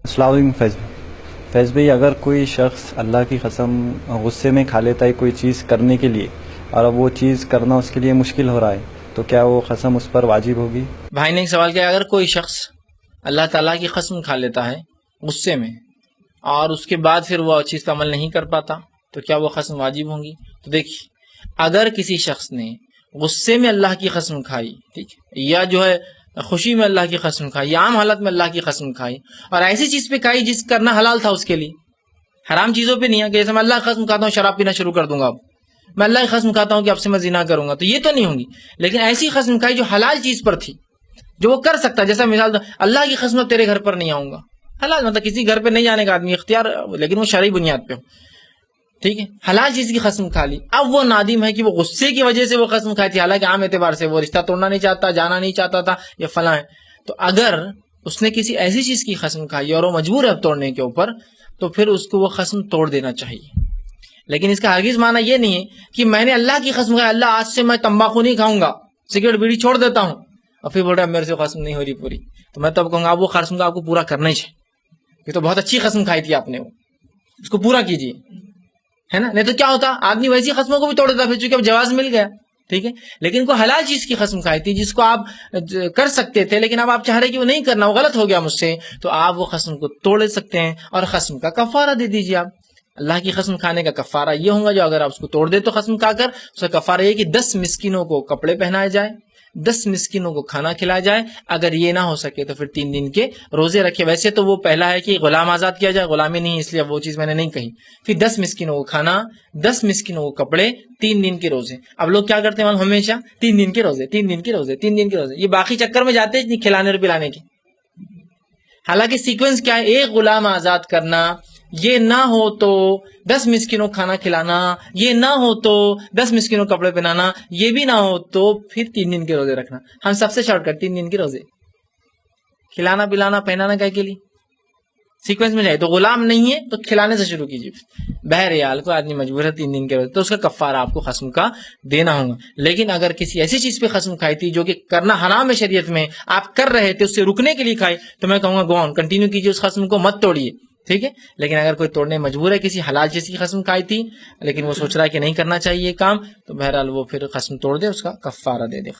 السلام علیکم فیض بھائی، اگر کوئی شخص اللہ کی قسم غصے میں کھا لیتا ہے کوئی چیز کرنے کے لیے، اور اب وہ چیز کرنا اس کے لیے مشکل ہو رہا ہے، تو کیا وہ قسم اس پر واجب ہوگی؟ بھائی نے ایک سوال کیا، اگر کوئی شخص اللہ تعالیٰ کی قسم کھا لیتا ہے غصے میں اور اس کے بعد پھر وہ چیز پہ عمل نہیں کر پاتا، تو کیا وہ قسم واجب ہوں گی؟ تو دیکھیے، اگر کسی شخص نے غصے میں اللہ کی قسم کھائی، ٹھیک ہے، یا جو ہے خوشی میں اللہ کی قسم کھائی، یا عام حالت میں اللہ کی قسم کھائی، اور ایسی چیز پہ کھائی جس کرنا حلال تھا اس کے لیے، حرام چیزوں پہ نہیں ہے کہ جیسے میں اللہ کی قسم کھاتا ہوں شراب پینا شروع کر دوں گا، اب میں اللہ کی قسم کھاتا ہوں کہ اب سے میں زنا کروں گا، تو یہ تو نہیں ہوں گی، لیکن ایسی قسم کھائی جو حلال چیز پر تھی، جو وہ کر سکتا ہے، جیسا مثال اللہ کی قسم تیرے گھر پر نہیں آؤں گا، حلال مطلب کسی گھر پہ نہیں جانے کا آدمی اختیار، لیکن وہ شرعی بنیاد پہ ہو، ٹھیک ہے، حلال چیز کی قسم کھا لی، اب وہ نادم ہے کہ وہ غصے کی وجہ سے وہ قسم کھائی تھی، حالانکہ عام اعتبار سے وہ رشتہ توڑنا نہیں چاہتا، جانا نہیں چاہتا تھا، یا فلاں ہے، تو اگر اس نے کسی ایسی چیز کی قسم کھائی اور وہ مجبور ہے اب توڑنے کے اوپر، تو پھر اس کو وہ قسم توڑ دینا چاہیے، لیکن اس کا ہرگز معنی یہ نہیں ہے کہ میں نے اللہ کی قسم کھائی، اللہ آج سے میں تمباکو نہیں کھاؤں گا، سگریٹ بیڑی چھوڑ دیتا ہوں، اور پھر بول رہا ہے میرے سے قسم نہیں ہو رہی پوری، تو میں تب کہوں گا آپ وہ قسم کا آپ کو پورا کرنا ہی چاہیے، یہ تو بہت اچھی قسم کھائی تھی آپ نے، وہ اس کو پورا کیجیے، ہے نا، نہیں تو کیا ہوتا آدمی ویسی قسموں کو بھی توڑ دیتا، پھر چونکہ اب جواز مل گیا، ٹھیک ہے، لیکن کوئی حلال چیز کی قسم کھائی تھی جس کو آپ کر سکتے تھے، لیکن اب آپ چاہ رہے کہ وہ نہیں کرنا، وہ غلط ہو گیا مجھ سے، تو آپ وہ قسم کو توڑ سکتے ہیں، اور قسم کا کفارہ دے دیجیے آپ۔ اللہ کی قسم کھانے کا کفارہ یہ ہوگا، جو اگر آپ اس کو توڑ دے تو قسم کھا کر، اس کا کفارہ یہ کہ 10 مسکینوں کو کپڑے پہنائے جائے، 10 مسکینوں کو کھانا کھلایا جائے، اگر یہ نہ ہو سکے تو پھر 3 دن کے روزے رکھے۔ ویسے تو وہ پہلا ہے کہ غلام آزاد کیا جائے، غلامی نہیں، اس لیے وہ چیز میں نے نہیں کہی۔ پھر 10 مسکینوں کو کھانا، 10 مسکینوں کو کپڑے، 3 دن کے روزے۔ اب لوگ کیا کرتے ہیں ہمیشہ 3 دن کے روزے، 3 دن کے روزے، 3 دن کے روزے، یہ باقی چکر میں جاتے ہیں کھلانے اور پلانے کے، حالانکہ سیکوینس کیا ہے، ایک غلام آزاد کرنا، یہ نہ ہو تو 10 مسکینوں کھانا کھلانا، یہ نہ ہو تو 10 مسکینوں کپڑے پہنانا، یہ بھی نہ ہو تو پھر 3 دن کے روزے رکھنا۔ ہم سب سے شارٹ کٹ 3 دن کے روزے، کھلانا پلانا پہنانا کیا کے لیے سیکوینس میں جائے، تو غلام نہیں ہے تو کھلانے سے شروع کیجیے، بہرحال کوئی آدمی مجبور ہے 3 دن کے روزے، تو اس کا کفارہ آپ کو قسم کا دینا ہوگا۔ لیکن اگر کسی ایسی چیز پہ قسم کھائی تھی جو کہ کرنا حرام ہے شریعت میں، آپ کر رہے تھے، اس سے رکنے کے لیے کھائی، تو میں کہوں گا گو آن، کنٹینیو کیجیے، اس قسم کو مت توڑیے، ٹھیک ہے۔ لیکن اگر کوئی توڑنے مجبور ہے، کسی حلال چیز کی قسم کھائی تھی لیکن وہ سوچ رہا ہے کہ نہیں کرنا چاہیے کام، تو بہرحال وہ پھر قسم توڑ دے، اس کا کفارہ دے دے۔